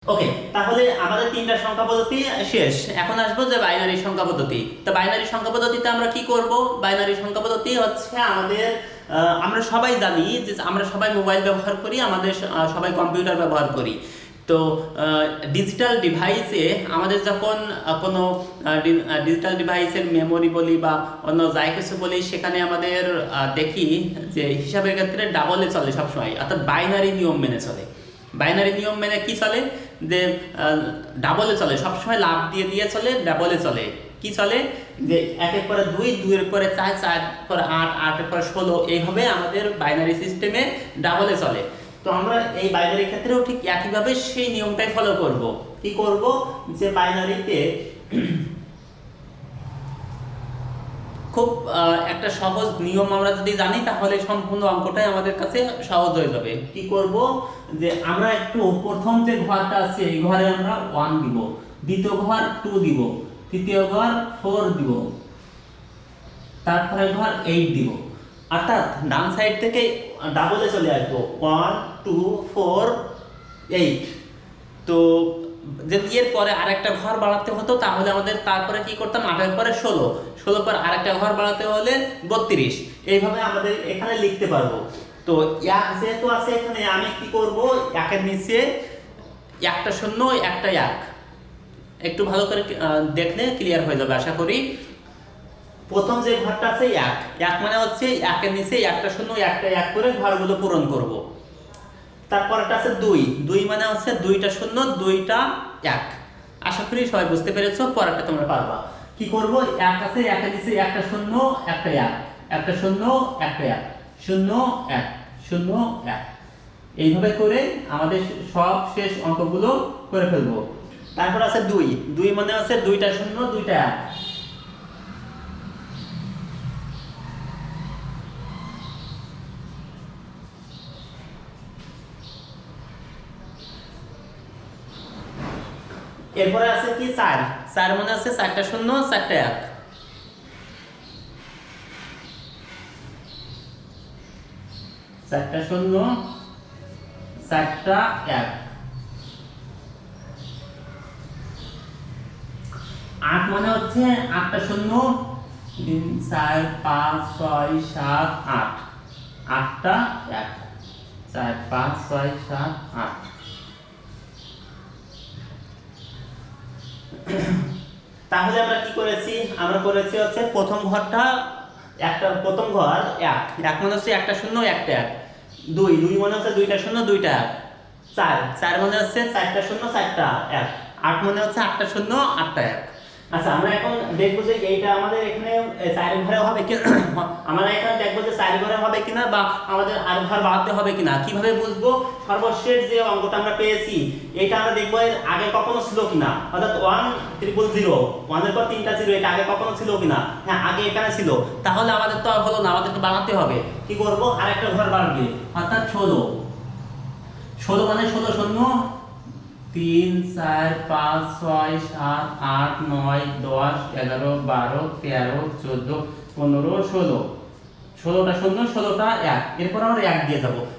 ওকে, তাহলে আমাদের তিনটা সংখ্যা পদ্ধতি শেষ। এখন আসবো যে বাইনারি সংখ্যা পদ্ধতি। তো বাইনারি সংখ্যা পদ্ধতিতে আমরা কি করব? বাইনারি সংখ্যা পদ্ধতি হচ্ছে আমাদের আমরা সবাই জানি যে আমরা সবাই মোবাইল ব্যবহার করি, আমাদের সবাই কম্পিউটার ব্যবহার করি। তো ডিজিটাল ডিভাইসে আমাদের যখন কোনো ডিজিটাল ডিভাইসের মেমোরি বলি বা অন্য যাই কিছু বলি, সেখানে আমাদের দেখি যে হিসাবের ক্ষেত্রে ডাবলে চলে সবসময়, অর্থাৎ বাইনারি নিয়ম মেনে চলে। বাইনারি নিয়ম মেনে কি চলে? যে ডাবলে চলে, সবসময় লাভ দিয়ে দিয়ে চলে, ডাবলে চলে। কি চলে? যে একের পরে দুই, দুইয়ের পরে চার, চার পরে আট, আটের পরে 16, এইভাবে আমাদের বাইনারি সিস্টেমে ডাবলে চলে। তো আমরা এই বাইনারি ক্ষেত্রেও ঠিক একইভাবে সেই নিয়মটাই ফলো করব। কি করব? যে বাইনারিতে খুব একটা সহজ নিয়ম আমরা যদি জানি, তাহলে সম্পূর্ণ অঙ্কটাই আমাদের কাছে সহজ হয়ে যাবে। কি করব? যে আমরা একটু প্রথম যে ঘরটা আছে এই ঘরে আমরা 1 দিব, দ্বিতীয় ঘর 2 দিব, তৃতীয় ঘর 4 দিব, তারপরে ঘর 8 দিব। অর্থাৎ ডান সাইড থেকে ডাবলে চলে আসবো 1 2 4 8। তো যদি এর পরে আরেকটা ঘর বাড়াতে হতো, তাহলে আমাদের তারপরে কি করতাম? 8 পরে 16, 16 পর আরেকটা ঘর বাড়াতে হলে 32। এইভাবে আমাদের এখানে লিখতে পারবো। তো এক যেহেতু আছে এখানে, আমি কি করব? একের নিচে একটা শূন্য, একটা এক। একটু ভালো করে দেখলে ক্লিয়ার হয়ে যাবে আশা করি। প্রথম যে ঘরটা আছে এক, এক মানে হচ্ছে একের নিচে একটা শূন্য, একটা এক করে ঘরগুলো পূরণ করব। তারপরটা আছে দুই, দুই মানে হচ্ছে দুইটা শূন্য, দুইটা এক। আশা করি সবাই বুঝতে পেরেছো, পরেরটা তোমরা পারবা। কি করব? এক আছে, একের নিচে একটা শূন্য, একটা এক, একটা শূন্য, একটা এক, শূন্য এক, শূন্য এক। এইভাবে করে আমাদের সব শেষ অঙ্কগুলো করে ফেলবো। তারপর আছে দুই, দুই মানে হচ্ছে দুইটা শূন্য, দুইটা এক। এরপরে আছে কি? চার, চার মানে আছে চারটা শূন্য, চারটা এক, চারটা শূন্য, চারটা এক। আট মানে হচ্ছে আটটা শূন্য, 3 4 5 6 7 8, আটটা এক, 4 5 6 7 8। তাহলে আমরা কি করেছি? আমরা করেছি হচ্ছে প্রথম ঘরটা একটা, প্রথম ঘর এক, এক মানে হচ্ছে একটা শূন্য, একটা এক। দুই, দুই মানে হচ্ছে দুইটা শূন্য, দুইটা এক। চার, চার মানে হচ্ছে চারটা শূন্য, চারটা এক। আট মানে হচ্ছে আটটা শূন্য, আটটা এক। আচ্ছা, আমরা এখন দেখবো যে এইটা আমাদের এখানে 4 ঘরে হবে কি। আমরা এখানে দেখবো যে 4 ঘরে হবে কিনা, বা আমাদের আর ঘর বাড়াতে হবে কিনা। কিভাবে বুঝবো? সর্বশেষ যে অঙ্কটা আমরা পেয়েছি, এটা আমরা দেখবো এর আগে কখনো ছিল কিনা। অর্থাৎ 1 0 0, 1 এর পর 3টা 0, এটা আগে কখনো ছিল কিনা। হ্যাঁ, আগে এখানে ছিল। তাহলে আমাদের তো আর হলো না, আমাদেরকে বাড়াতে হবে। কি করবো? আরেকটা ঘর বাড়বে, অর্থাৎ 16। 16 মানে 16 শূন্য, 3 4 5 6 7 8 9 10 11 12 13 14 15 16। 16টা শূন্য, 16টা এক। এরপর আমরা এক দিয়ে যাব।